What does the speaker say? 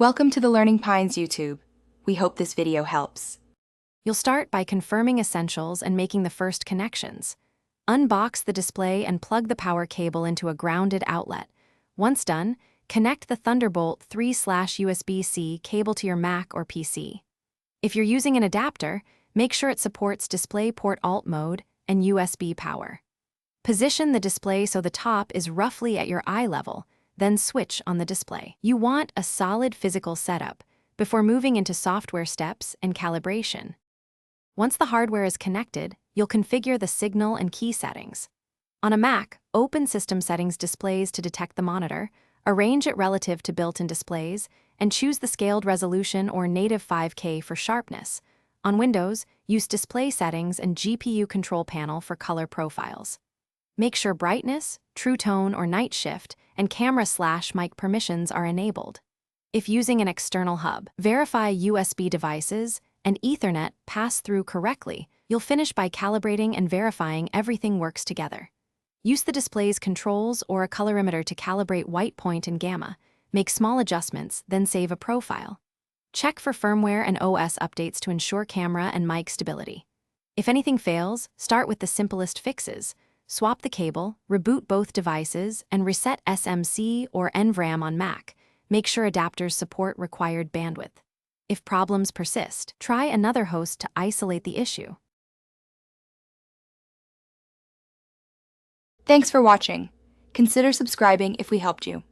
Welcome to the Learning Pines YouTube. We hope this video helps. You'll start by confirming essentials and making the first connections. Unbox the display and plug the power cable into a grounded outlet. Once done, connect the Thunderbolt 3/USB-C cable to your Mac or PC. If you're using an adapter, make sure it supports DisplayPort Alt mode and USB power. Position the display so the top is roughly at your eye level, then switch on the display. You want a solid physical setup before moving into software steps and calibration. Once the hardware is connected, you'll configure the signal and key settings. On a Mac, open System Settings displays to detect the monitor, arrange it relative to built-in displays, and choose the scaled resolution or native 5K for sharpness. On Windows, use Display Settings and GPU Control Panel for color profiles. Make sure brightness, true tone or night shift, and camera/mic permissions are enabled. If using an external hub, verify USB devices and Ethernet pass through correctly. You'll finish by calibrating and verifying everything works together. Use the display's controls or a colorimeter to calibrate white point and gamma. Make small adjustments, then save a profile. Check for firmware and OS updates to ensure camera and mic stability. If anything fails, start with the simplest fixes. Swap the cable, reboot both devices, and reset SMC or NVRAM on Mac. Make sure adapters support required bandwidth. If problems persist, try another host to isolate the issue. Thanks for watching. Consider subscribing if we helped you.